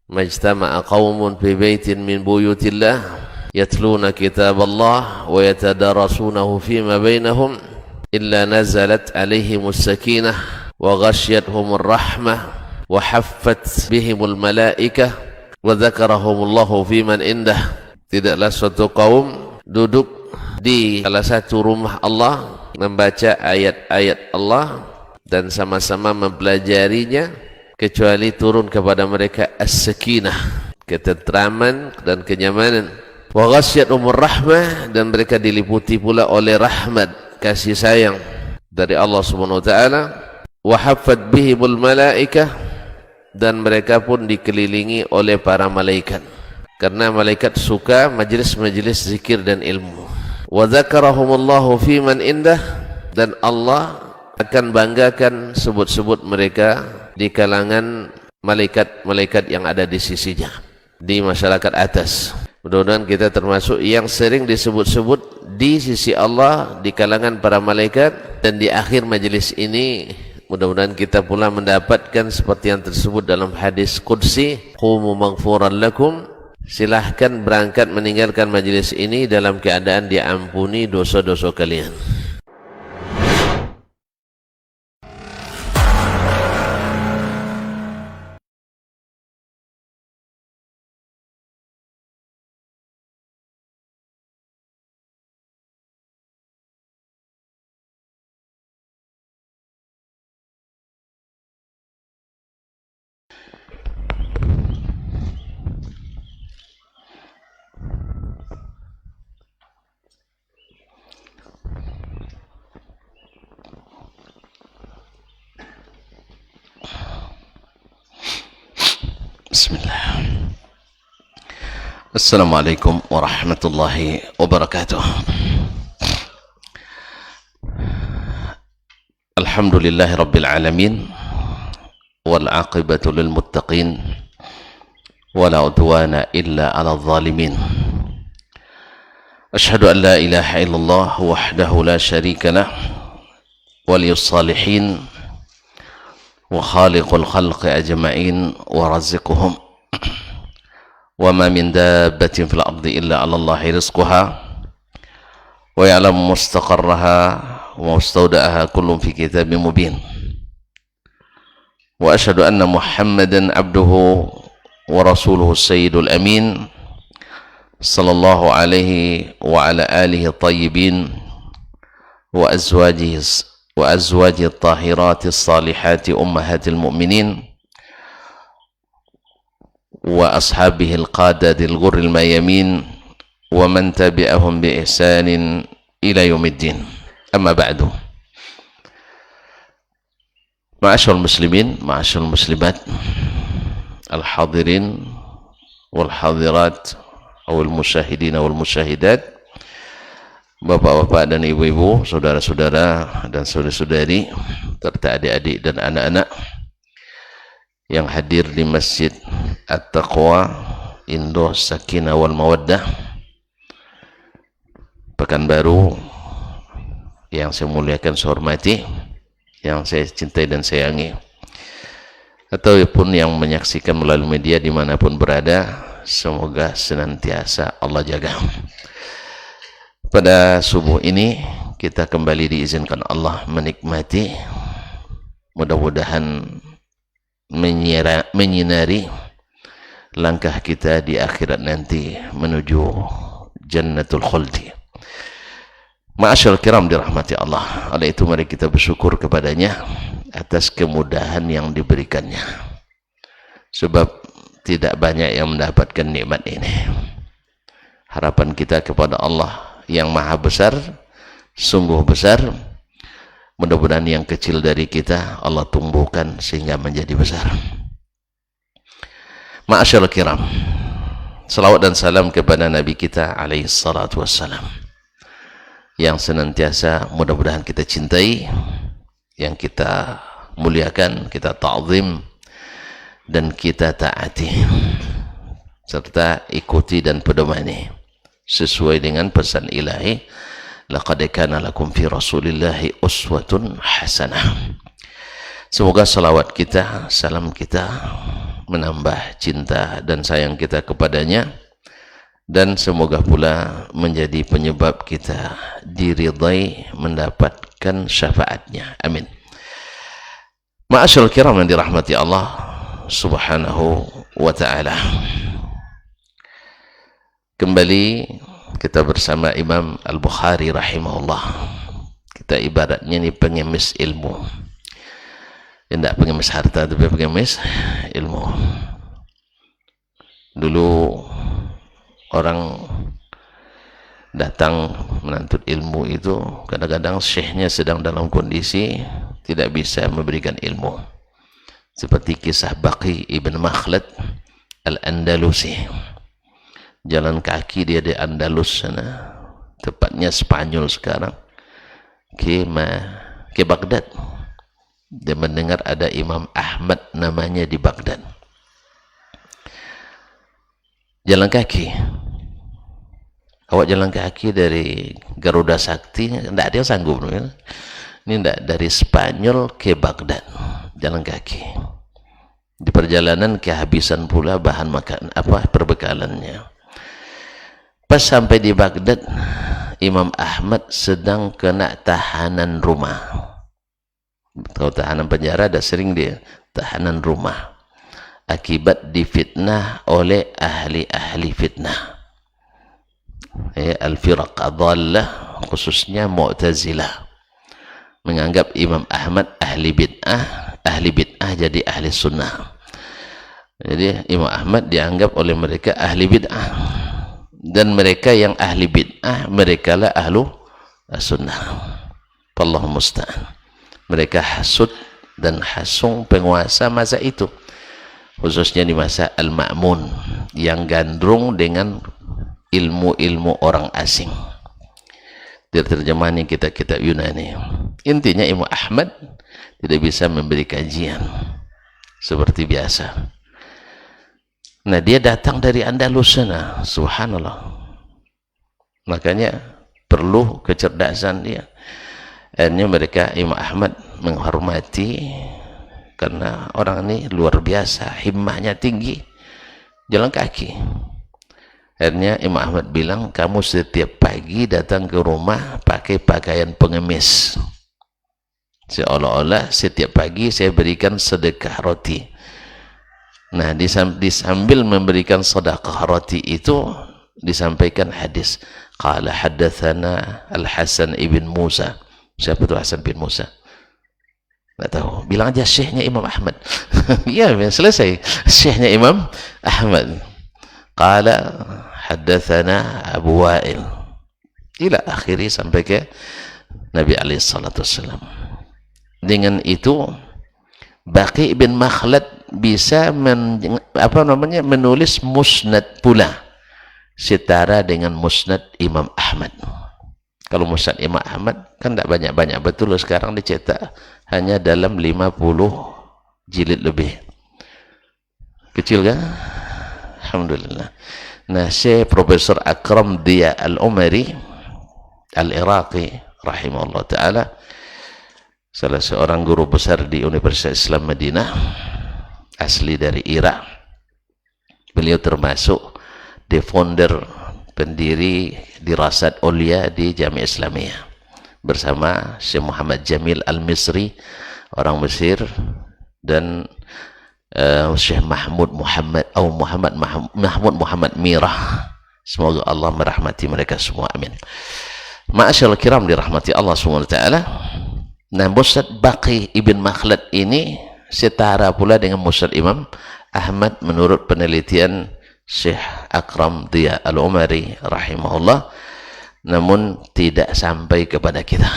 majtama'a qaumun fi baitin min buyutillah yatluna kitaballah wa yatadarasunahu fima bainahum illa nazalat alaihimus sakinah wa ghasyiyatuhumur rahmah wa haffat bihimul malaikah wa dzakarahumullahu fiman indah. Tidaklah suatu kaum duduk di salah satu rumah Allah membaca ayat-ayat Allah dan sama-sama mempelajarinya kecuali turun kepada mereka as-sakinah, ketentraman dan kenyamanan, wa ghasyiyatuhumur rahmah, dan mereka diliputi pula oleh rahmat, kasih sayang dari Allah Subhanahu wa taala, wa haffat bihimul malaikah, dan mereka pun dikelilingi oleh para malaikat karena malaikat suka majlis-majlis zikir dan ilmu. Wa dzakarahumullahu fiman indah, dan Allah akan banggakan sebut-sebut mereka di kalangan malaikat-malaikat yang ada di sisinya, di masyarakat atas. Mudah-mudahan kita termasuk yang sering disebut-sebut di sisi Allah di kalangan para malaikat, dan di akhir majelis ini mudah-mudahan kita pula mendapatkan seperti yang tersebut dalam hadis qudsi, qumu maghfuran lakum, silahkan berangkat meninggalkan majelis ini dalam keadaan diampuni dosa-dosa kalian. Bismillah. Assalamualaikum warahmatullahi wabarakatuh. Alhamdulillahi rabbil alamin, wal aqibatu lil muttaqin, wala udwana illa ala zalimin. Ashhadu an la ilaha illallah wahdahu la syarika lah, waliyus salihin wa khaliqul khalqi ajma'in wa razziquhum, wa ma min dabbatin fil ardi illa 'ala Allahi rizquha wa ya'lamu mustaqarraha wa mustawda'aha kullun fi kitabin mubin. Wa asyhadu anna Muhammadan 'abduhu wa rasuluhu sayyidul amin, sallallahu alaihi wa ala alihi tayyibin wa azwajihi at-tahirati as-salihati ummahatil mu'minin wa ashabihi al-qadati al-ghurril mayamin wa man tabi'ahum bi ihsanin ila yaumiddin. Amma ba'du. Ma'asyiral muslimin, ma'asyiral muslimat, al-hadirin wal hadirat wal musyahidin wal musyahidat, bapak-bapak dan ibu-ibu, saudara-saudara dan saudari-saudari, serta adik-adik dan anak-anak yang hadir di Masjid At-Taqwa Indo Sakinah wal Mawaddah Pekanbaru, yang saya muliakan, saya hormati, yang saya cintai dan sayangi, ataupun yang menyaksikan melalui media dimanapun berada, semoga senantiasa Allah jaga. Pada subuh ini kita kembali diizinkan Allah menikmati, mudah-mudahan menyinari langkah kita di akhirat nanti menuju jannatul khuldi. Ma'asyarul kiram dirahmati Allah. Oleh itu mari kita bersyukur kepadanya atas kemudahan yang diberikannya, sebab tidak banyak yang mendapatkan nikmat ini. Harapan kita kepada Allah yang maha besar, sungguh besar, mudah-mudahan yang kecil dari kita Allah tumbuhkan sehingga menjadi besar. Ma'asyarul kiram, salawat dan salam kepada Nabi kita alaihi salatu wassalam, yang senantiasa mudah-mudahan kita cintai, yang kita muliakan, kita ta'zim, dan kita taati, serta ikuti dan pedomani sesuai dengan pesan ilahi, laqad kana lakum fi rasulillahi uswatun hasanah. Semoga salawat kita, salam kita menambah cinta dan sayang kita kepadanya, dan semoga pula menjadi penyebab kita diridai mendapatkan syafaatnya. Amin. Ma'asyarul kiram yang dirahmati Allah subhanahu wa ta'ala. Kembali kita bersama Imam Al-Bukhari rahimahullah. Kita ibaratnya ini pengemis ilmu. Tidak pengemis harta, tapi pengemis ilmu. Dulu orang datang menuntut ilmu itu, kadang-kadang syekhnya sedang dalam kondisi tidak bisa memberikan ilmu. Seperti kisah Baqi ibn Makhlad Al-Andalusi. Jalan kaki dia di Andalus sana, tepatnya Spanyol sekarang, ke Baghdad. Dia mendengar ada Imam Ahmad namanya di Baghdad. Jalan kaki. Awak jalan kaki dari Garuda Sakti, tidak ada yang sanggup. Ini tidak, dari Spanyol ke Baghdad, jalan kaki. Di perjalanan kehabisan pula bahan makan, perbekalannya. Pas sampai di Baghdad, Imam Ahmad sedang kena tahanan rumah. Kalau tahanan penjara ada sering dia tahanan rumah. Akibat difitnah oleh ahli-ahli fitnah. Al-firaq adhallah, khususnya Mu'tazilah. Menganggap Imam Ahmad ahli bid'ah jadi ahli sunnah. Jadi Imam Ahmad dianggap oleh mereka ahli bid'ah. Dan mereka yang ahli bid'ah, mereka lah ahlu sunnah. Wallahu musta'an. Mereka hasud dan hasung penguasa masa itu, khususnya di masa Al-Ma'mun, yang gandrung dengan ilmu-ilmu orang asing. Terjemahan kitab-kitab Yunani. Intinya Imam Ahmad tidak bisa memberi kajian seperti biasa. Nah, dia datang dari Andalus sana, subhanallah. Makanya perlu kecerdasan dia. Akhirnya mereka, Imam Ahmad menghormati, karena orang ini luar biasa, himmahnya tinggi, jalan kaki. Akhirnya Imam Ahmad bilang, kamu setiap pagi datang ke rumah pakai pakaian pengemis. Seolah-olah setiap pagi saya berikan sedekah roti. Nah, disambil memberikan sedekah roti itu disampaikan hadis. Qala haddatsana Al-Hasan ibn Musa. Siapa itu Hasan bin Musa? Tidak tahu. Bilang aja syekhnya Imam Ahmad. Ya, selesai. Syekhnya Imam Ahmad. Qala haddatsana Abu Wa'il. Ila akhiri, sampai ke Nabi alaihi salatu wassalam. Dengan itu Baqi bin Makhlad bisa menulis musnad pula setara dengan musnad Imam Ahmad. Kalau musnad Imam Ahmad kan tidak banyak-banyak, betul sekarang dicetak hanya dalam 50 jilid lebih. Kecil kan? Alhamdulillah. Nah, Syekh Profesor Akram Diya Al-Umari Al-Iraqi rahimahullah ta'ala, salah seorang guru besar di Universitas Islam Madinah, asli dari Irak. Beliau termasuk the founder, pendiri Dirasat Ulia di Jami'ah Islamiyah bersama Syekh Muhammad Jamil Al-Misri, orang Mesir, dan Syekh Mahmud Muhammad Mirah. Semoga Allah merahmati mereka semua, amin. Ma'asyarul kiram dirahmati Allah Subhanahu wa ta'ala. Nah, musnad Baqi ibn Makhlad ini setara pula dengan musnad Imam Ahmad menurut penelitian Syekh Akram Diya Al-Umari rahimahullah, namun tidak sampai kepada kita.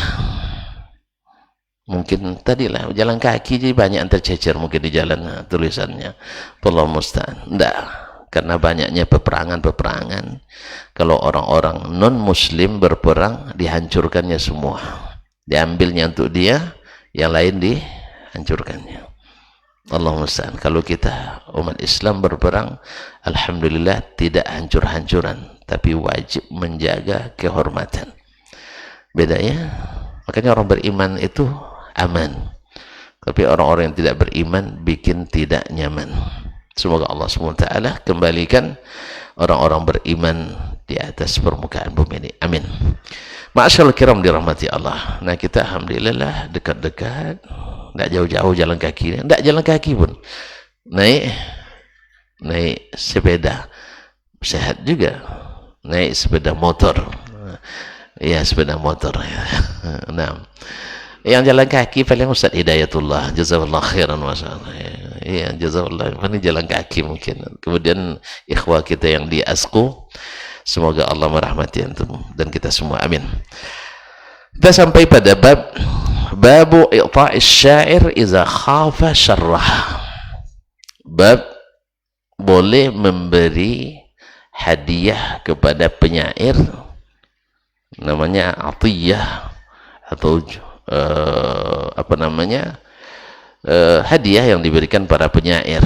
Mungkin tadilah jalan kaki, jadi banyak yang tercecer mungkin di jalan tulisannya. Wallahu musta'an. Tidak, karena banyaknya peperangan. Kalau orang-orang non-muslim berperang, dihancurkannya semua. Diambilnya untuk dia, yang lain dihancurkannya. Allah musta'an. Kalau kita umat Islam berperang, alhamdulillah tidak hancur-hancuran, tapi wajib menjaga kehormatan. Beda ya. Makanya orang beriman itu aman. Tapi orang-orang yang tidak beriman bikin tidak nyaman. Semoga Allah SWT kembalikan orang-orang beriman di atas permukaan bumi ini. Amin. Ma'asyarul kiram dirahmati Allah. Nah, kita alhamdulillah dekat-dekat, tidak jauh-jauh jalan kaki. Tidak jalan kaki pun, naik sepeda, sehat juga. Naik sepeda motor, ya sepeda motor. Nah, yang jalan kaki paling Ustaz Hidayatullah, jazakallah khairan masyaallah. Ya, jazakallah. Ini jalan kaki mungkin. Kemudian ikhwah kita yang di ASKO, semoga Allah merahmati antum dan kita semua. Amin. Kita sampai pada babu i'ta'is syair iza khafa syarrah. Bab boleh memberi hadiah kepada penyair, namanya atiyah atau hadiah yang diberikan para penyair.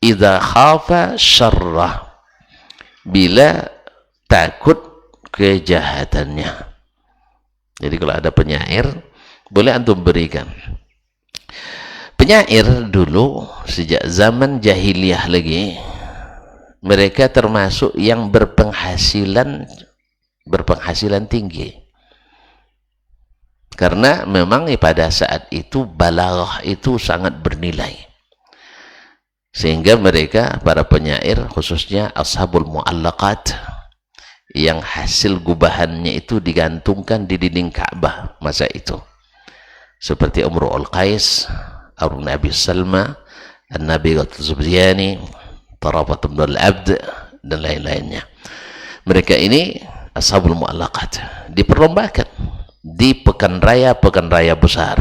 Idza khafa syarrah, bila takut kejahatannya. Jadi kalau ada penyair boleh antum berikan. Penyair dulu sejak zaman jahiliyah lagi, mereka termasuk yang berpenghasilan tinggi. Karena memang pada saat itu balaghah itu sangat bernilai. Sehingga mereka, para penyair, khususnya ashabul mu'allaqat, yang hasil gubahannya itu digantungkan di dinding Ka'bah masa itu. Seperti Imru'ul Qais, Arun Abi Salma, An-Nabi Ghazubziyani, Tarafat ibn al-Abd, dan lain-lainnya. Mereka ini ashabul mu'allaqat, diperlombakan di pekan raya besar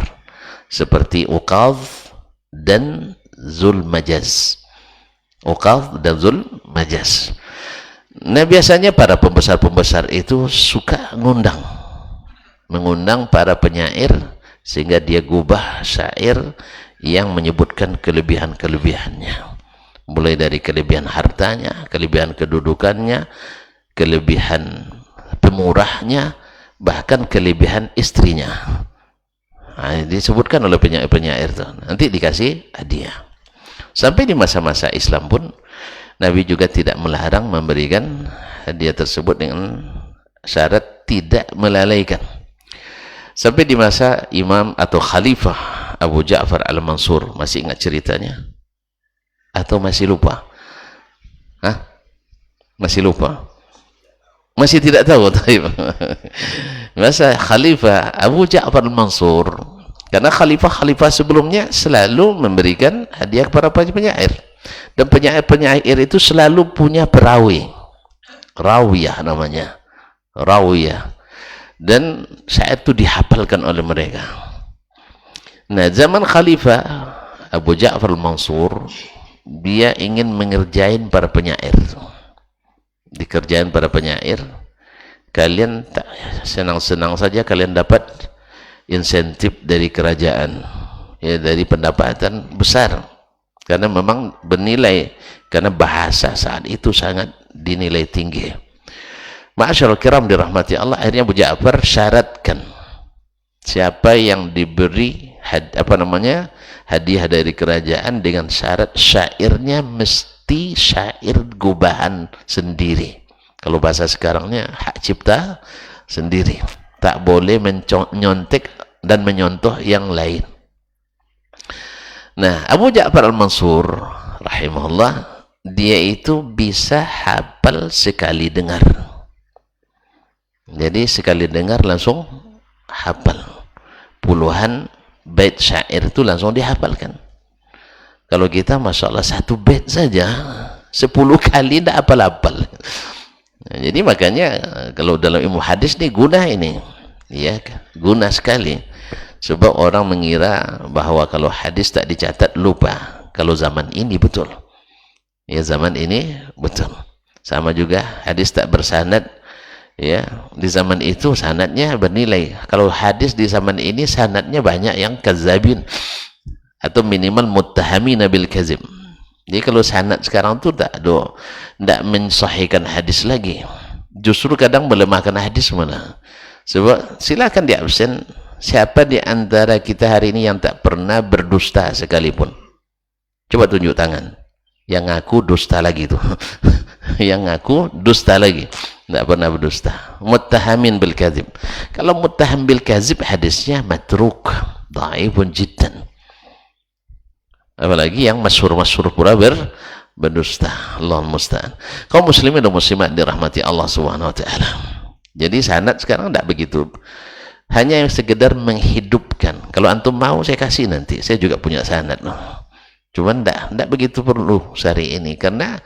seperti Uqadh dan Zulmajaz. Uqadh dan Zulmajaz. Nah, biasanya para pembesar itu suka mengundang para penyair sehingga dia gubah syair yang menyebutkan kelebihan-kelebihannya, mulai dari kelebihan hartanya, kelebihan kedudukannya, kelebihan pemurahnya, bahkan kelebihan istrinya. Nah, disebutkan oleh penyair-penyair itu, nanti dikasih hadiah. Sampai di masa-masa Islam pun Nabi juga tidak melarang memberikan hadiah tersebut dengan syarat tidak melalaikan. Sampai di masa Imam atau Khalifah Abu Ja'far Al-Mansur. Masih ingat ceritanya? Atau masih lupa? Hah? Masih lupa? Masih tidak tahu. Masa Khalifah Abu Ja'far Al-Mansur, karena khalifah sebelumnya selalu memberikan hadiah kepada penyair, dan penyair itu selalu punya perawi, rawiyah namanya, rawiyah, dan syair itu dihafalkan oleh mereka. Nah, zaman Khalifah Abu Ja'far Al-Mansur, dia ingin mengerjain para penyair. Dikerjain para penyair, kalian tak senang-senang saja kalian dapat insentif dari kerajaan, ya, dari pendapatan besar, karena memang bernilai, karena bahasa saat itu sangat dinilai tinggi. Ma'asyarul kiram dirahmati Allah, akhirnya Abu Ja'far syaratkan siapa yang diberi hadiah dari kerajaan dengan syarat syairnya mesti syair gubahan sendiri. Kalau bahasa sekarangnya hak cipta sendiri, tak boleh menyontek dan menyontoh yang lain. Nah, Abu Ja'far Al-Mansur rahimahullah, dia itu bisa hafal sekali dengar. Jadi sekali dengar langsung hafal. Puluhan bait syair itu langsung dihafalkan. Kalau kita Masya Allah satu bait saja 10 kali tidak hafal-hafal. Nah, jadi makanya kalau dalam ilmu hadis nih guna ini, ya, guna sekali. Sebab orang mengira bahwa kalau hadis tak dicatat lupa. Kalau zaman ini betul, ya, zaman ini betul. Sama juga hadis tak bersanad, ya, di zaman itu sanadnya bernilai. Kalau hadis di zaman ini sanadnya banyak yang kadzabin atau minimal muttahamina bil kadzib. Jadi kalau sanad sekarang tuh tidak mensahihkan hadis lagi, justru kadang melemahkan hadis mana. Sebab silakan di absen siapa di antara kita hari ini yang tak pernah berdusta sekalipun? Coba tunjuk tangan. Yang ngaku dusta lagi tuh. Yang ngaku dusta lagi. Tidak pernah berdusta. Muttahamin bil kadzib. Kalau muttaham bil kadzib hadisnya matruk, dhaifun jiddan. Apalagi yang masyhur-masyhur pula berdusta. Allahul musta'an. Kaum muslimin dan muslimat dirahmati Allah Subhanahu wa taala. Jadi sanad sekarang tidak begitu. Hanya yang sekedar menghidupkan. Kalau antum mau saya kasih nanti. Saya juga punya sanad. Cuman tidak begitu perlu hari ini. Karena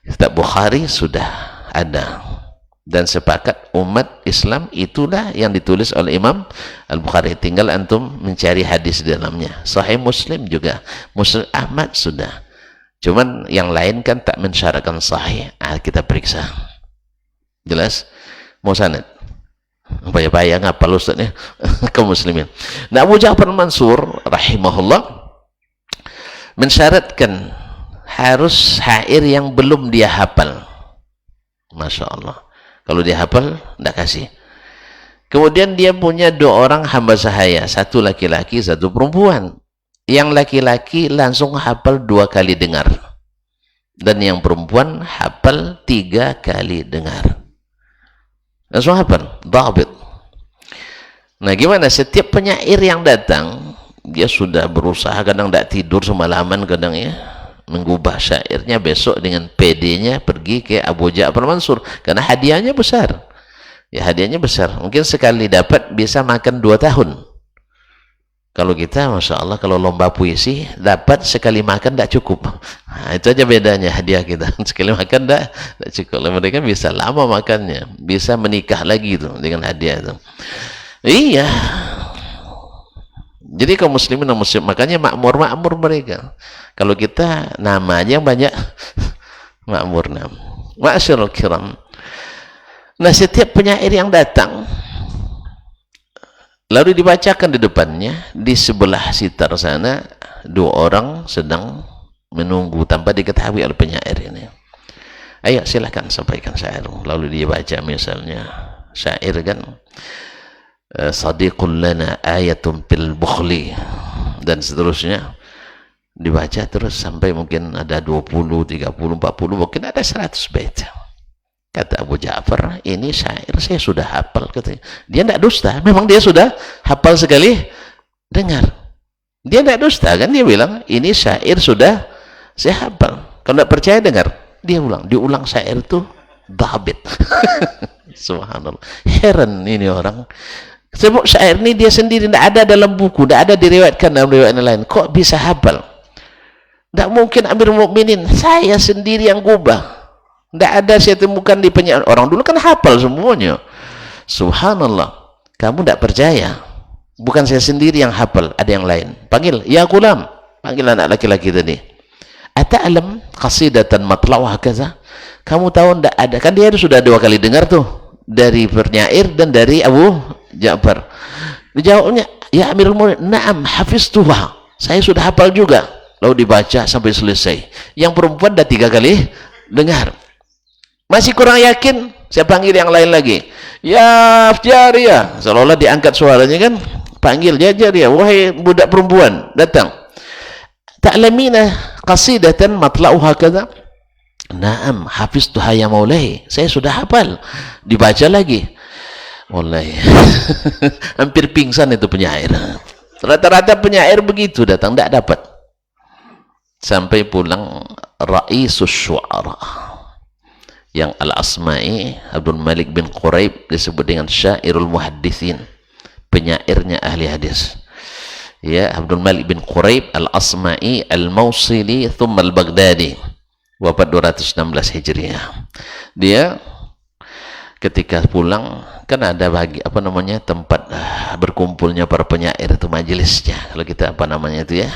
kitab Bukhari sudah ada. Dan sepakat umat Islam itulah yang ditulis oleh Imam Al-Bukhari. Tinggal antum mencari hadis di dalamnya. Sahih Muslim juga. Muslim Ahmad sudah. Cuman yang lain kan tak mensyaratkan sahih. Kita periksa. Jelas? Mau sanad? Payah-payah ngapal ustaznya. Kaum muslimin. Nah, Abu Ja'far Mansur rahimahullah mensyaratkan harus syair yang belum dia hafal. Masya Allah. Kalau dia hafal, tidak kasih. Kemudian dia punya 2 orang hamba sahaya. Satu laki-laki, satu perempuan. Yang laki-laki langsung hafal 2 kali dengar. Dan yang perempuan hafal 3 kali dengar. Langsung hafal. Dhabit. Nah, gimana? Setiap penyair yang datang, dia sudah berusaha, kadang tidak tidur semalaman, kadang ya. Mengubah syairnya, besok dengan PD-nya pergi ke Abu Ja'far Mansur karena hadiahnya besar. Ya, hadiahnya besar. Mungkin sekali dapat bisa makan 2 tahun. Kalau kita, Masya Allah, kalau lomba puisi dapat sekali makan tidak cukup. Nah, itu aja bedanya hadiah kita. Sekali makan tidak cukup. Mereka bisa lama makannya, bisa menikah lagi tuh dengan hadiah itu. Iya. Jadi kaum muslimin dan muslim, makanya makmur mereka. Kalau kita namanya banyak makmur nam. Ma'asyiral kiram. Nah, setiap penyair yang datang lalu dibacakan di depannya, di sebelah sitar sana 2 orang sedang menunggu tanpa diketahui oleh penyair ini. Ayo silakan sampaikan syair. Lalu dia baca misalnya syair kan, sadiqul lana ayatun fil bukhli, dan seterusnya. Dibaca terus sampai mungkin ada 20, 30, 40, mungkin ada 100 bait. Kata Abu Ja'far, ini syair saya sudah hafal, katanya. Dia tidak dusta, memang dia sudah hafal sekali dengar. Dia tidak dusta kan, dia bilang ini syair sudah saya hafal. Kalau tidak percaya dengar, dia diulang syair itu dhabit. Subhanallah. Heran ini orang. Sebab syair ini dia sendiri tidak ada dalam buku, tidak ada diriwayatkan dalam riwayat lain. Kok bisa hafal? Tidak mungkin Amirul Mukminin, saya sendiri yang gubah. Tidak ada saya temukan di penyair. Orang dulu kan hafal semuanya. Subhanallah. Kamu tidak percaya? Bukan saya sendiri yang hafal, ada yang lain. Panggil, ya gulam. Panggil anak laki-laki tadi. Ata'lam qasidatan matla'uha kaza? Kamu tahu tidak ada? Kan dia sudah 2 kali dengar tuh. Dari penyair dan dari Abu Ja'far. Dijawabnya, ya Amirul Mukminin, na'am hafiztuha. Saya sudah hafal juga. Lalu dibaca sampai selesai. Yang perempuan dah 3 kali dengar. Masih kurang yakin? Saya panggil yang lain lagi. Ya Jariyah. Seolah-olah diangkat suaranya kan. Panggil ya Jariyah. Wahai budak perempuan, datang. Ta'lamina qasidatan matla'uha kadza? Naam, hafiztuha ya Maulai. Saya sudah hafal. Dibaca lagi. Wallahi. Hampir pingsan itu penyair. Rata-rata penyair begitu datang, tidak dapat. Sampai pulang Ra'isus Syu'ara yang Al-Asma'i Abdul Malik bin Quraib disebut dengan Syairul Muhaddithin, penyairnya ahli hadis. Ya, Abdul Malik bin Quraib Al-Asma'i Al-Mausili thumma Al-Baghdadi, wafat 216 Hijriah. Dia ketika pulang kan ada tempat berkumpulnya para penyair itu, majelisnya. Kalau kita itu ya,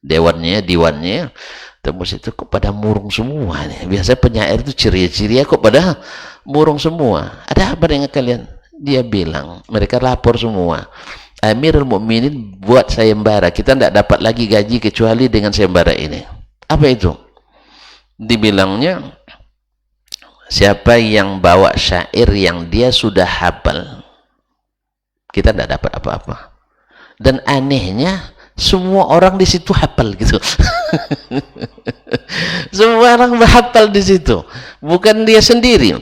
diwannya, tembus itu kok pada murung semua nih. Biasanya penyair itu ceria-ceria, kok pada murung semua. Ada apa dengan kalian? Dia bilang, mereka lapor semua, Amirul Mukminin buat sayembara, kita tidak dapat lagi gaji kecuali dengan sayembara ini. Apa itu? Dibilangnya, siapa yang bawa syair yang dia sudah hafal, kita tidak dapat apa-apa. Dan anehnya semua orang di situ hafal gitu. Semua orang hafal di situ, bukan dia sendiri.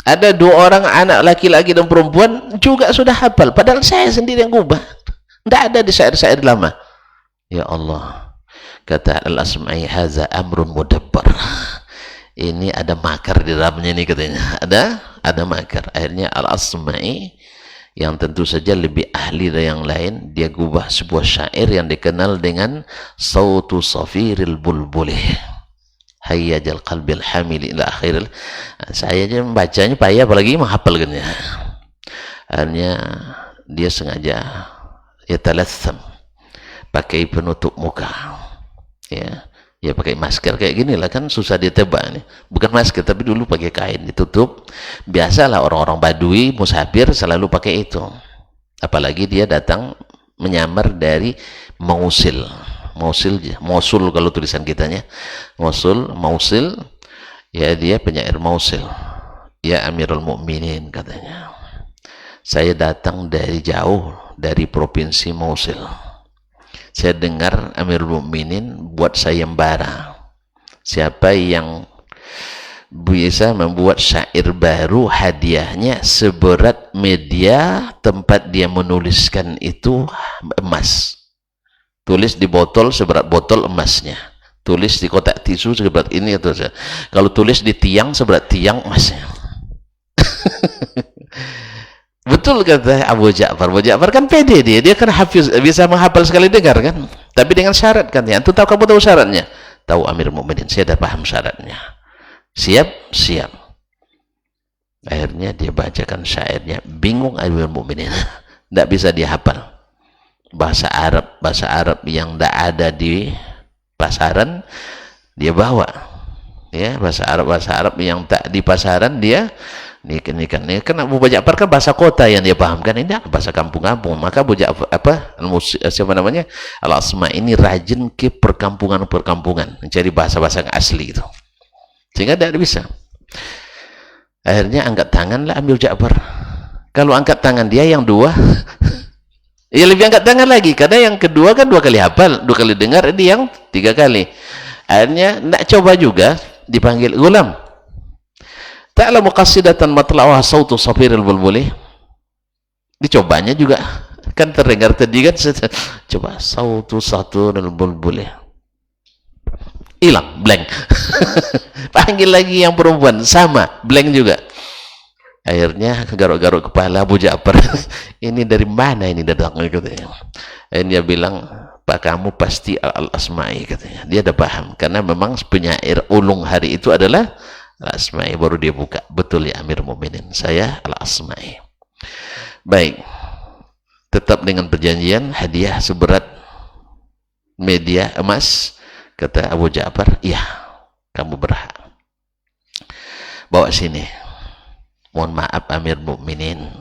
Ada 2 orang anak laki-laki dan perempuan juga sudah hafal, padahal saya sendiri yang ubah. Tidak ada di syair-syair lama. Ya Allah, kata Al-Asma'i, haza amrun mudabbar. Ini ada makar di dalamnya ini katanya. Ada makar. Akhirnya Al-Asma'i yang tentu saja lebih ahli dari yang lain, dia gubah sebuah syair yang dikenal dengan sautu safiril bulbulih hayyajal qalbil hamil ila akhiril. Saya aja membacanya payah, apalagi menghafalkannya. Akhirnya dia sengaja ya talassam, pakai penutup muka, ya pakai masker kayak gini lah, kan susah ditebak nih. Bukan masker, tapi dulu pakai kain ditutup. Biasalah orang-orang Badui musafir selalu pakai itu, apalagi dia datang menyamar dari Mosul kalau tulisan kitanya Mosul, ya dia penyair Mosul. Ya Amirul Mukminin katanya, saya datang dari jauh dari provinsi Mosul. Saya dengar Amirul Mukminin buat sayembara. Siapa yang bisa membuat syair baru, hadiahnya seberat media tempat dia menuliskan itu emas. Tulis di botol seberat botol emasnya. Tulis di kotak tisu seberat ini atau saja. Kalau tulis di tiang seberat tiang emasnya. Betul kata Abu Ja'far. Abu Ja'far kan pede dia kan hafiz, bisa menghafal sekali dengar kan. Tapi dengan syarat kan ya. Kamu tahu syaratnya? Tahu Amir Mukminin, saya dah paham syaratnya. Siap. Akhirnya dia bacakan syairnya. Bingung Amir Mukminin. Tidak bisa dia hafal. Bahasa Arab yang tidak ada di pasaran dia bawa. Ya, bahasa Arab yang tak di pasaran dia ini kan Abu Ja'far kan bahasa kota yang dia pahamkan, ini bahasa kampung-kampung. Maka Abu Ja'far Al-Asma ini rajin ke perkampungan mencari bahasa-bahasa yang asli itu, sehingga tidak bisa. Akhirnya angkat tanganlah Abu Ja'far. Kalau angkat tangan dia yang 2 ya lebih angkat tangan lagi, karena yang kedua kan 2 kali hafal, 2 kali dengar, ini yang 3 kali. Akhirnya nak coba juga, dipanggil gulam, ta'lamu qasidatan matla'uha sautu safiril bulbulih. Dicobanya juga kan terdengar tadi kan, coba sautu safiril bulbulih, hilang, blank. Panggil lagi yang perempuan, sama, blank juga. Akhirnya garuk-garuk kepala Abu Ja'far. Ini dari mana ini datangnya katanya. Akhirnya dia bilang, Pak, kamu pasti Al-Asma'i katanya. Dia ada paham, karena memang penyair ulung hari itu adalah Al-Asma'i. Baru dia buka, betul ya Amir Mukminin, saya Al-Asma'i. Baik, tetap dengan perjanjian hadiah seberat media emas. Kata Abu Ja'far, iya kamu berhak, bawa sini. Mohon maaf Amir Mukminin,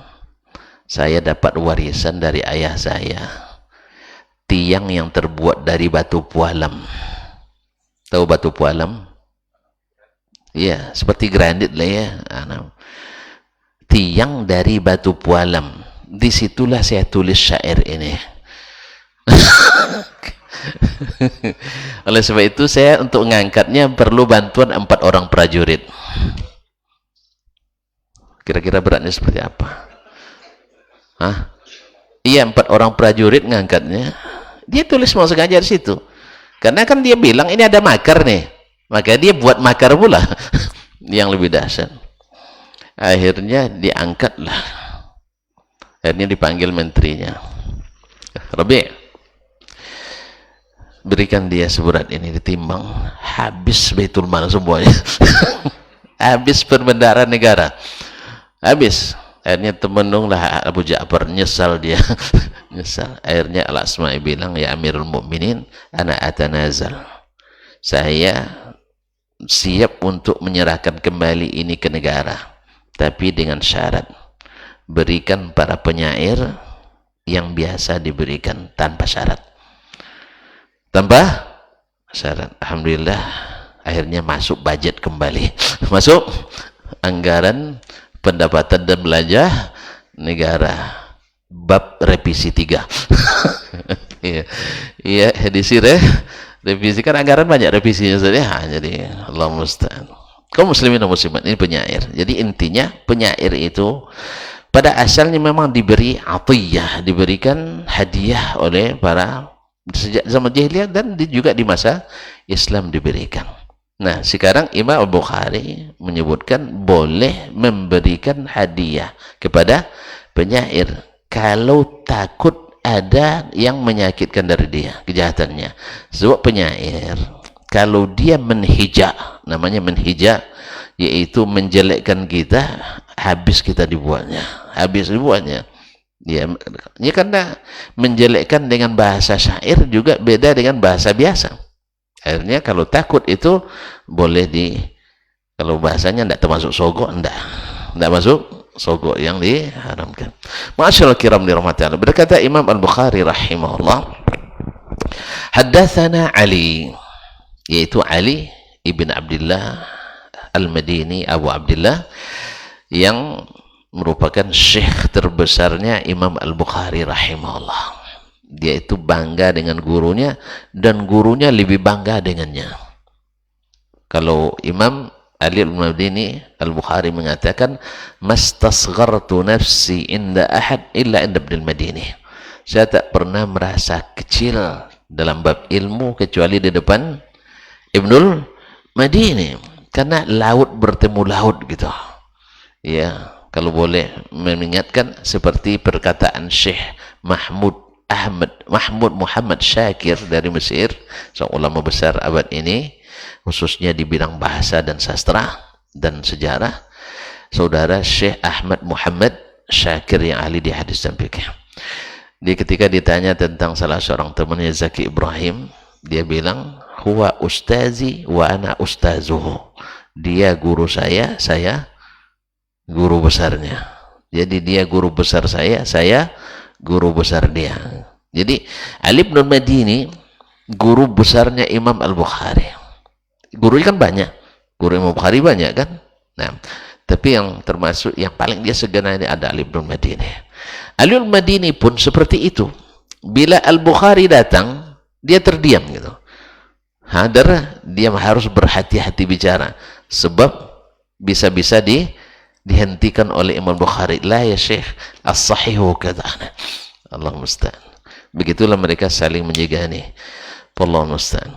saya dapat warisan dari ayah saya, tiang yang terbuat dari batu pualam. Tahu batu pualam? Iya, seperti granit lah ya. Tiang dari batu pualam. Disitulah saya tulis syair ini. Oleh sebab itu saya untuk mengangkatnya perlu bantuan 4 orang prajurit. Kira-kira beratnya seperti apa? Iya, 4 orang prajurit ngangkatnya. Dia tulis mau sengaja di situ, karena kan dia bilang ini ada makar nih, maka dia buat makar pula. Yang lebih dahsyat. Akhirnya diangkatlah. Akhirnya dipanggil menterinya, Rabi', berikan dia seberat ini. Ditimbang, habis Baitul Mal semuanya. Habis perbendaharaan negara, habis. Akhirnya temenunglah Abu Ja'far, nyesal dia. Nyesal. Akhirnya Al-Asma'i bilang, ya Amirul Mukminin, ana atanazal, saya siap untuk menyerahkan kembali ini ke negara, tapi dengan syarat, berikan para penyair yang biasa diberikan, tanpa syarat. Tanpa syarat. Alhamdulillah, akhirnya masuk budget kembali. Masuk anggaran pendapatan dan belanja negara. bab revisi 3. Iya, iya, edisi revisi kan anggaran banyak revisinya saja. Jadi Allah musta'an. Kaum muslimin dan muslimat, ini penyair. Jadi intinya penyair itu pada asalnya memang diberi atiyah, diberikan hadiah oleh para sejak zaman jahiliyah dan juga di masa Islam diberikan. Nah, sekarang Imam Al-Bukhari menyebutkan boleh memberikan hadiah kepada penyair kalau takut ada yang menyakitkan dari dia, kejahatannya. Sebab penyair kalau dia menhijak, namanya menhijak, yaitu menjelekkan kita, habis kita dibuatnya, ya karena menjelekkan dengan bahasa syair juga beda dengan bahasa biasa. Akhirnya kalau takut itu boleh kalau bahasanya tidak termasuk sogok, tidak masuk sogok yang diharamkan. Masyaallah kiram dirahmati Allah. Berkata Imam Al-Bukhari rahimahullah, haddatsana Ali, yaitu Ali ibn Abdullah Al-Madini, Abu Abdullah, yang merupakan syekh terbesarnya Imam Al-Bukhari rahimahullah. Dia itu bangga dengan gurunya dan gurunya lebih bangga dengannya. Kalau Imam Ali Al-Madini Al-Bukhari mengatakan, mastasghartu nafsi inda ahad illa inda Ibn Al-Madini. Saya tak pernah merasa kecil dalam bab ilmu kecuali di depan Ibnul Madini, karena laut bertemu laut gitu. Ya, kalau boleh mengingatkan seperti perkataan Syekh Mahmud Muhammad Syakir dari Mesir, seorang ulama besar abad ini, khususnya di bidang bahasa dan sastra dan sejarah. Saudara Syekh Ahmad Muhammad Syakir yang ahli di hadis dan fikih. Dia ketika ditanya tentang salah seorang temannya Zaki Ibrahim, dia bilang, huwa ustazi wa ana ustazuhu. Dia guru saya guru besarnya. Jadi dia guru besar saya guru besar dia. Jadi Ali bin Madini guru besarnya Imam Al-Bukhari. Gurunya kan banyak, guru Imam Bukhari banyak kan. Nah, tapi yang termasuk yang paling dia segana ini ada Ali bin Madini. Ali bin Madini pun seperti itu. Bila Al-Bukhari datang, dia terdiam gitu. Dia harus berhati-hati bicara, sebab bisa-bisa dihentikan oleh Imam Bukhari. La ya Syekh, as-sahihu kata. Allah musta'an. Begitulah mereka saling menjagani. Allah musta'an.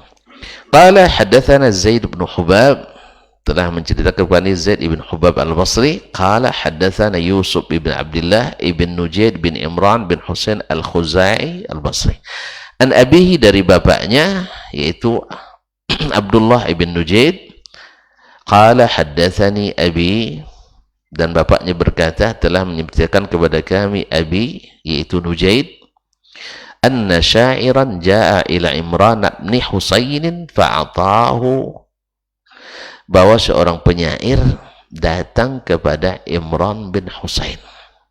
Qala hadatsana Zaid bin Hubab, telah menceritakan kepada Zaid ibn Hubab Al-Basri. Qala hadatsana Yusuf ibn Abdullah ibn Nujaid bin Imran bin Husain Al-Khuzai Al-Basri. An abihi, dari bapaknya yaitu Abdullah ibn Nujaid. Qala haddatsani abi, dan bapaknya berkata telah menceritakan kepada kami abi yaitu Nujaid, anna sya'iran jaa ila Imran bin Husain fa'atahu, bahwa seorang penyair datang kepada Imran bin Husain.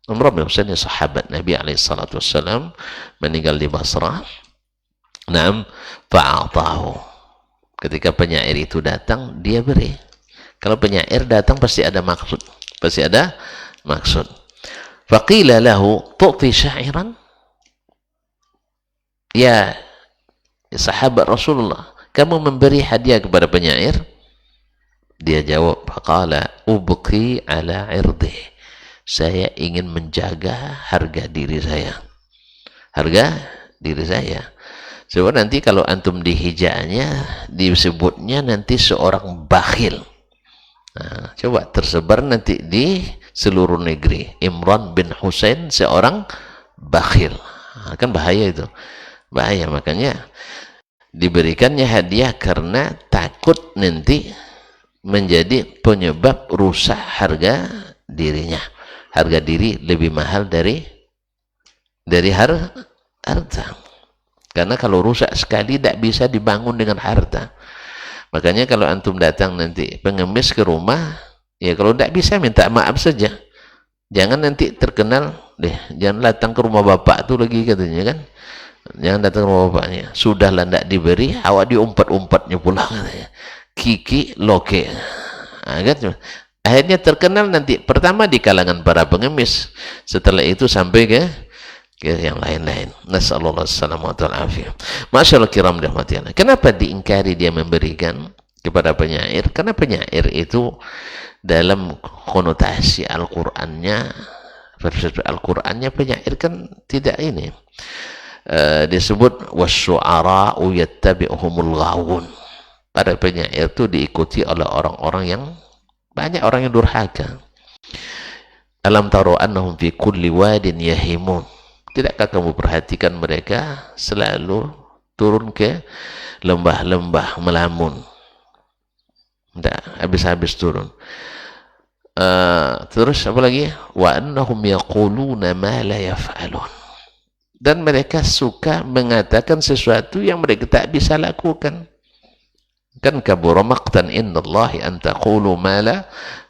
Imran bin Husain sahabat Nabi SAW, meninggal di Basrah. Naam, fa'atahu. Ketika penyair itu datang, dia beri. Kalau penyair datang pasti ada maksud. Faqila lahu tu'ti sya'iran, ya sahabat Rasulullah, kamu memberi hadiah kepada penyair? Dia jawab, faqala ubqi ala irdi, saya ingin menjaga harga diri saya. Sebab nanti kalau antum dihijaknya, disebutnya nanti seorang bakhil. Nah, coba tersebar nanti di seluruh negeri, Imran bin Husain seorang bakhil. Nah, kan bahaya itu, bahaya. Makanya diberikannya hadiah karena takut nanti menjadi penyebab rusak harga dirinya. Harga diri lebih mahal dari harta. Karena kalau rusak sekali tidak bisa dibangun dengan harta. Makanya kalau antum datang nanti pengemis ke rumah, ya kalau tidak bisa minta maaf saja. Jangan nanti terkenal, jangan datang ke rumah bapak tuh lagi katanya kan. Jangan datang ke rumah bapaknya. Sudahlah tidak diberi, awak diumpat-umpatnya pulang katanya. Kiki loke. Nah, kan? Akhirnya terkenal nanti pertama di kalangan para pengemis. Setelah itu sampai ke yang lain-lain. Nasallallahu alaihi wasallam. Masyaallah kiram dirahmati. Kenapa diingkari dia memberikan kepada penyair? Karena penyair itu dalam konotasi Al-Qur'annya, versi Al-Qur'annya penyair kan tidak ini. Disebut wasyu'ara'u yattabi'uhumul ghawun. Para penyair itu diikuti oleh orang-orang yang banyak orang yang durhaka. Alam taro annahum fi kulli wadin yahimun. Tidakkah kamu perhatikan mereka selalu turun ke lembah-lembah melamun? Tidak habis-habis turun. Terus apa lagi? Wa annahum yaquluna ma la yaf'alun. Dan mereka suka mengatakan sesuatu yang mereka tak bisa lakukan. Kan kabura maqtan indallahi an taqulu ma la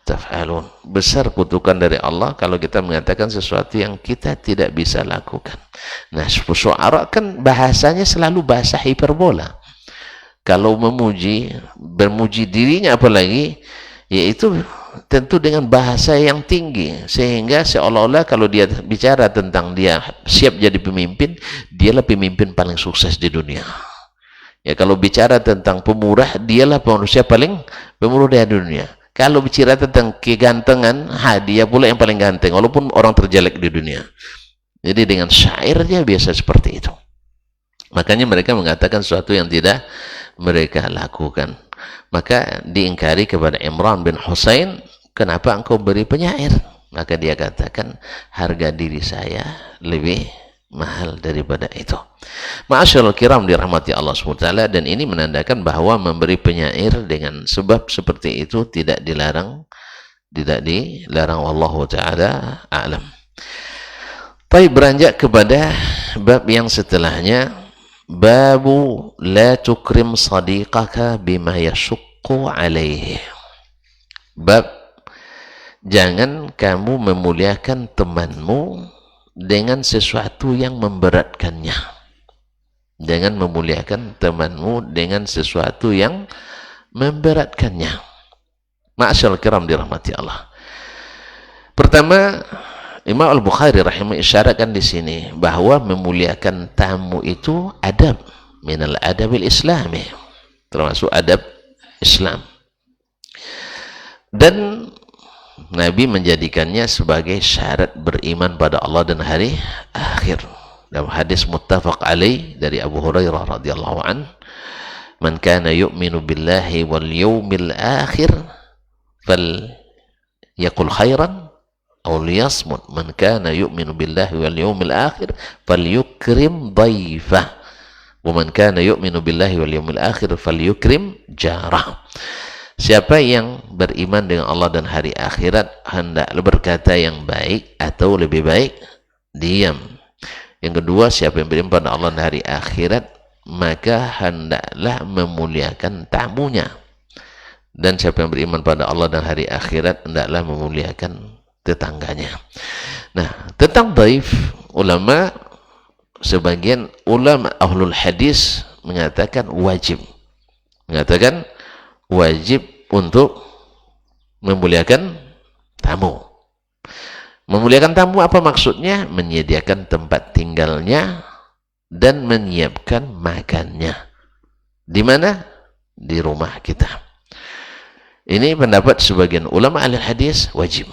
taf'alun. Besar kutukan dari Allah kalau kita mengatakan sesuatu yang kita tidak bisa lakukan. Nah, syu'ara kan bahasanya selalu bahasa hiperbola. Kalau bermuji dirinya apalagi, yaitu tentu dengan bahasa yang tinggi, sehingga seolah-olah kalau dia bicara tentang dia siap jadi pemimpin, dialah pemimpin paling sukses di dunia. Ya, kalau bicara tentang pemurah, dialah manusia paling pemurah di dunia. Kalau bicara tentang kegantengan, dia pula yang paling ganteng, walaupun orang terjelek di dunia. Jadi dengan syairnya biasa seperti itu. Makanya mereka mengatakan sesuatu yang tidak mereka lakukan. Maka diingkari kepada Imran bin Husain, kenapa engkau beri penyair? Maka dia katakan, harga diri saya lebih mahal daripada itu. Ma'asyarul kiram dirahmati Allah SWT, dan ini menandakan bahwa memberi penyair dengan sebab seperti itu tidak dilarang, wallahu ta'ala a'lam. Baik, beranjak kepada bab yang setelahnya, babu la tukrim sadiqaka bima yashukku alaihi. Bab jangan kamu memuliakan temanmu dengan sesuatu yang memberatkannya. Jangan memuliakan temanmu dengan sesuatu yang memberatkannya. Ma'asyarul kiram dirahmati Allah. Pertama, Imam Al-Bukhari rahimah isyaratkan di sini bahwa memuliakan tamu itu adab, minal adabil islami, termasuk adab Islam. Dan Nabi menjadikannya sebagai syarat beriman pada Allah dan hari akhir. Dalam hadis muttafaq alaih dari Abu Hurairah radhiyallahu an, "Man kana yu'minu billahi wal yawmil akhir falyaqul khairan aw liyasmut. Man kana yu'minu billahi wal yawmil akhir falyukrim dhaifah. Wa man kana yu'minu billahi wal yawmil akhir falyukrim jarah." Siapa yang beriman dengan Allah dan hari akhirat, hendaklah berkata yang baik atau lebih baik diam. Yang kedua, siapa yang beriman pada Allah dan hari akhirat, maka hendaklah memuliakan tamunya. Dan siapa yang beriman pada Allah dan hari akhirat, hendaklah memuliakan tetangganya. Nah, tentang dhaif, sebagian ulama ahlul hadis mengatakan wajib. Mengatakan wajib untuk memuliakan tamu. Memuliakan tamu apa maksudnya? Menyediakan tempat tinggalnya dan menyiapkan makannya. Di mana? Di rumah kita. Ini pendapat sebagian ulama ahli hadis, wajib.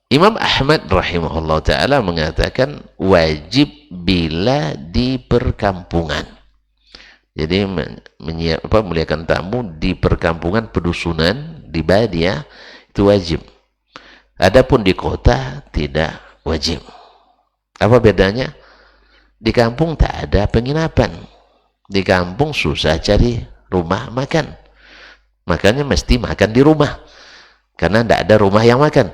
Imam Ahmad rahimahullah ta'ala mengatakan wajib bila di perkampungan. Jadi memuliakan tamu di perkampungan pedusunan, di badia, itu wajib. Adapun di kota tidak wajib. Apa bedanya? Di kampung tak ada penginapan. Di kampung susah cari rumah makan. Makanya mesti makan di rumah. Karena tidak ada rumah yang makan.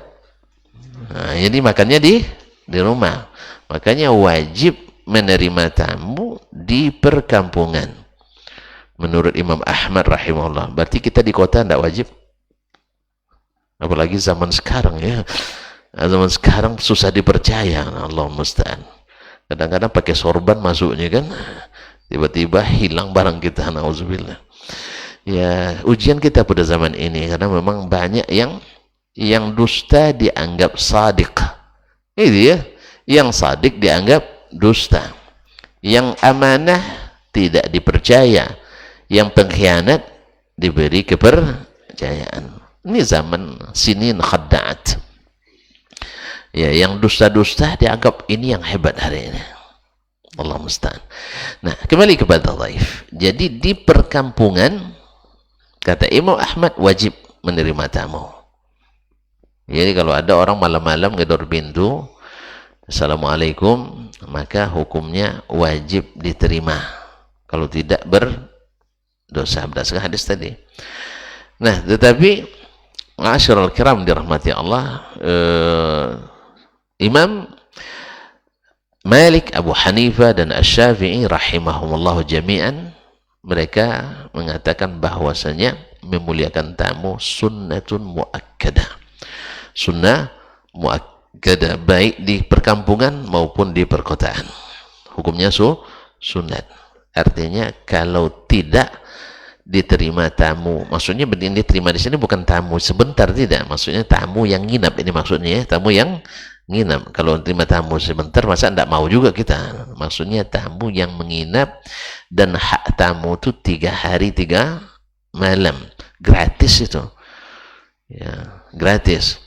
Nah, jadi makannya di rumah. Makanya wajib menerima tamu di perkampungan. Menurut Imam Ahmad rahimahullah. Berarti kita di kota tidak wajib. Apalagi zaman sekarang ya. Zaman sekarang susah dipercaya. Allah musta'an. Kadang-kadang pakai sorban masuknya kan. Tiba-tiba hilang barang kita. Na'udzubillah. Ya, ujian kita pada zaman ini. Karena memang banyak yang dusta dianggap sadiq. Itu ya. Yang sadik dianggap dusta. Yang amanah tidak dipercaya. Yang pengkhianat diberi kepercayaan. Ini zaman sinin khadda'at. Ya, yang dusta-dusta dianggap ini yang hebat hari ini. Allah musta'an. Nah, kembali kepada dhaif. Jadi di perkampungan, kata Imam Ahmad, wajib menerima tamu. Jadi kalau ada orang malam-malam ngedor pintu, Assalamualaikum, maka hukumnya wajib diterima. Kalau tidak berdosa, berdasarkan hadis tadi. Nah, tetapi ma'asyiral kiram dirahmati Allah, Imam Malik, Abu Hanifah dan Asy-Syafi'i rahimahumullah jami'an, mereka mengatakan bahwasanya memuliakan tamu sunnatun muakkadah. Sunnah muakkadah, baik di perkampungan maupun di perkotaan. Hukumnya sunat. Artinya kalau tidak diterima tamu, maksudnya yang diterima di sini bukan tamu sebentar, tidak. Maksudnya tamu yang nginap, ini maksudnya ya, tamu yang nginap. Kalau terima tamu sebentar, masa tidak mau juga kita. Maksudnya tamu yang menginap, dan hak tamu itu 3 hari 3 malam, gratis itu. Ya, gratis.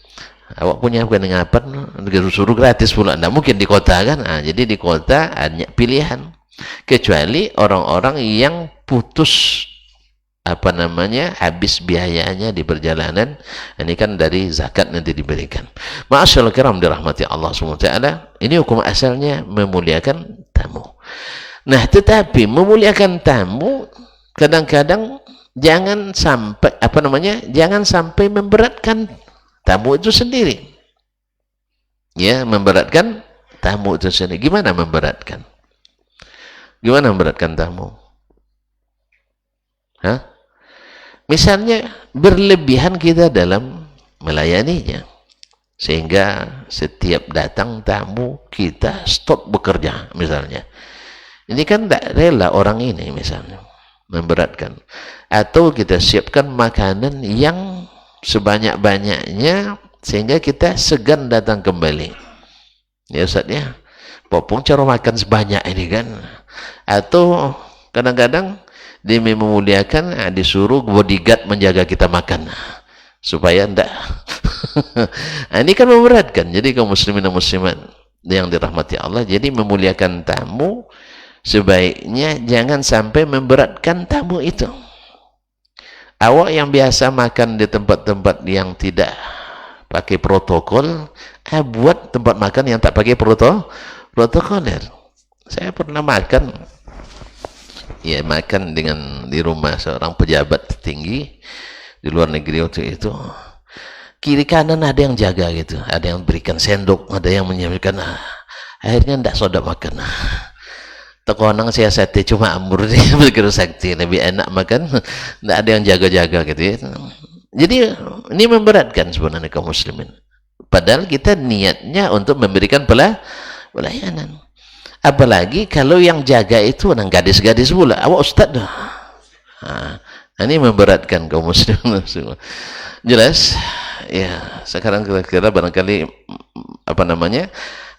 Awak punya penginapan suruh gratis pula, tidak mungkin di kota kan. Nah, jadi di kota hanya pilihan, kecuali orang-orang yang putus habis biayanya di perjalanan. Ini kan dari zakat nanti diberikan. Ma'asyarul kiram dirahmati Allah SWT, ini hukum asalnya memuliakan tamu. Nah, tetapi memuliakan tamu kadang-kadang jangan sampai jangan sampai memberatkan tamu itu sendiri. Ya, memberatkan tamu itu sendiri. Gimana memberatkan? Gimana memberatkan tamu? Hah? Misalnya berlebihan kita dalam melayaninya, sehingga setiap datang tamu kita stop bekerja misalnya. Ini kan tidak rela orang ini misalnya, memberatkan. Atau kita siapkan makanan yang sebanyak-banyaknya sehingga kita segan datang kembali. Ya Ustaz ya, popong cara makan sebanyak ini kan. Atau kadang-kadang dia memuliakan, disuruh bodyguard menjaga kita makan supaya enggak. Ini kan memberatkan. Jadi kaum muslimin dan muslimat yang dirahmati Allah, jadi memuliakan tamu sebaiknya jangan sampai memberatkan tamu itu. Awak yang biasa makan di tempat-tempat yang tidak pakai protokol, buat tempat makan yang tak pakai protokoler. Saya pernah makan di rumah seorang pejabat tinggi di luar negeri waktu itu. Kiri kanan ada yang jaga gitu, ada yang berikan sendok, ada yang menyiapkan. Akhirnya tidak soda makan. Tekonang siasati cuma amur dia bergerak sakti, lebih enak makan, tidak ada yang jaga-jaga gitu ya. Jadi ini memberatkan sebenarnya kaum muslimin. Padahal kita niatnya untuk memberikan pelayanan. Apalagi kalau yang jaga itu orang gadis-gadis pula, awak ustaz dah. Ini memberatkan kaum muslimin semua. Jelas? Ya, sekarang kira-kira barangkali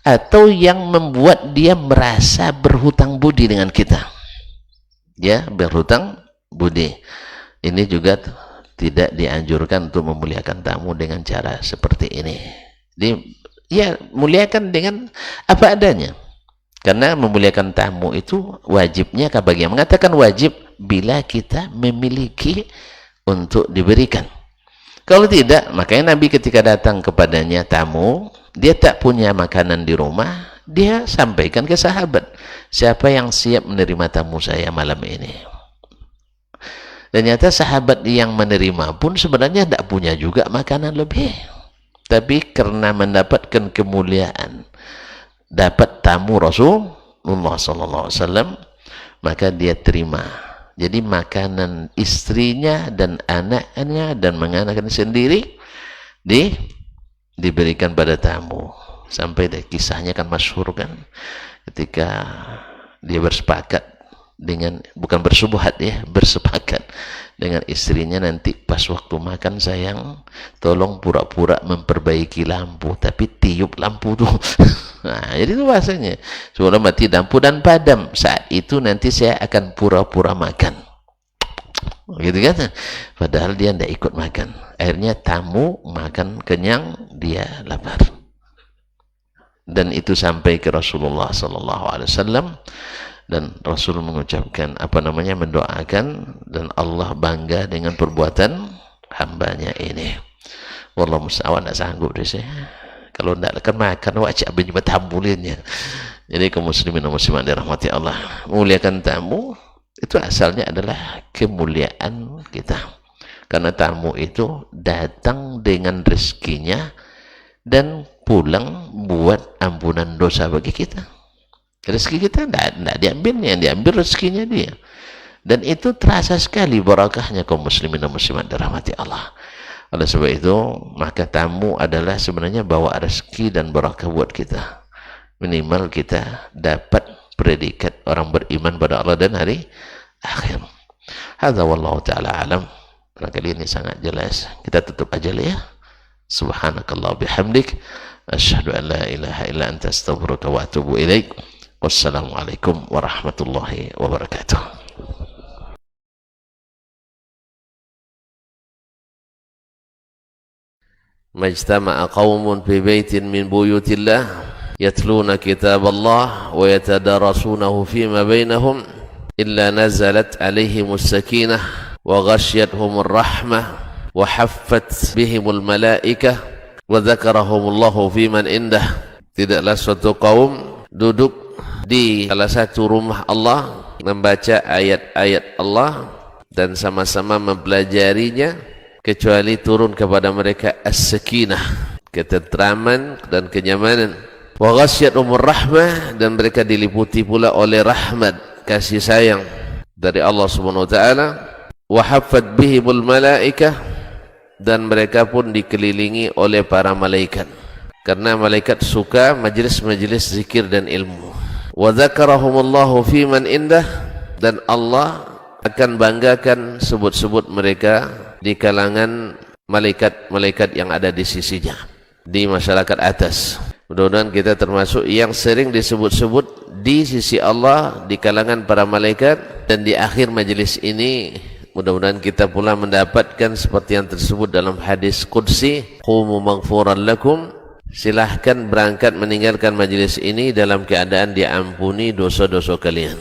atau yang membuat dia merasa berhutang budi dengan kita. Ya, berhutang budi. Ini juga tidak dianjurkan untuk memuliakan tamu dengan cara seperti ini. Ya, muliakan dengan apa adanya. Karena memuliakan tamu itu wajibnya bagi yang mengatakan wajib bila kita memiliki untuk diberikan. Kalau tidak, makanya Nabi ketika datang kepadanya tamu, dia tak punya makanan di rumah, dia sampaikan ke sahabat, siapa yang siap menerima tamu saya malam ini? Dan ternyata sahabat yang menerima pun sebenarnya tidak punya juga makanan lebih, tapi karena mendapatkan kemuliaan dapat tamu Rasulullah SAW, maka dia terima. Jadi makanan istrinya dan anaknya dan menganakan sendiri diberikan pada tamu. Sampai kisahnya kan masyhur kan, ketika dia bersepakat dengan, bukan bersubuhat ya, bersepakat dengan istrinya, nanti pas waktu makan sayang tolong pura-pura memperbaiki lampu, tapi tiup lampu tuh. Nah, jadi itu bahasanya, sebelum mati lampu dan padam, saat itu nanti saya akan pura-pura makan, gitu kan. Padahal dia tidak ikut makan. Akhirnya tamu makan kenyang, dia lapar. Dan itu sampai ke Rasulullah SAW, dan Rasul mengucapkan mendoakan, dan Allah bangga dengan perbuatan hambanya ini. Wallahu musta'an, tidak sanggup deh saya. Kalau tidak akan makan wajib menjemput tamunya. Jadi kaum muslimin dan muslimat dirahmati Allah, muliakan tamu itu asalnya adalah kemuliaan kita, karena tamu itu datang dengan rezekinya dan pulang buat ampunan dosa bagi kita. Rezeki kita tidak diambilnya, yang diambil rezekinya dia. Dan itu terasa sekali barakahnya kaum muslimin dan muslimat dirahmati Allah. Oleh sebab itu, maka tamu adalah sebenarnya bawa rezeki dan barakah buat kita. Minimal kita dapat predikat orang beriman pada Allah dan hari akhir. Hadza wallahu ta'ala alam. Barangkali ini sangat jelas. Kita tutup aja lah ya. Subhanakallah bihamdik, asyhadu an la ilaha illa anta astaghfiruka wa atubu ilaik. Wassalamualaikum warahmatullahi wabarakatuh. Majtama'a qaumun fi baitin min buyutillah yatluna kitaballah wa yatadarasunahu fima bainahum illa nazalat alaihimus sakinah wa ghasyiyatuhumur rahmah wa haffat bihimul malaikah wa dzakarahumullahu fiman indah. Tidaklah suatu kaum duduk di salah satu rumah Allah, membaca ayat-ayat Allah dan sama-sama mempelajarinya, kecuali turun kepada mereka as-sakinah, ketentraman dan kenyamanan. Wa ghasyiyatuhumur rahmah, dan mereka diliputi pula oleh rahmat, kasih sayang dari Allah Subhanahu wa taala. Wa haffat bihimul malaikah, dan mereka pun dikelilingi oleh para malaikat, karena malaikat suka majlis-majlis zikir dan ilmu. Wa dzakarahumullahu fiman indah, dan Allah akan banggakan sebut-sebut mereka di kalangan malaikat-malaikat yang ada di sisinya, di masyarakat atas. Mudah-mudahan kita termasuk yang sering disebut-sebut di sisi Allah di kalangan para malaikat, dan di akhir majelis ini mudah-mudahan kita pula mendapatkan seperti yang tersebut dalam hadis qudsi, qumu maghfuran lakum, silahkan berangkat meninggalkan majelis ini dalam keadaan diampuni dosa-dosa kalian.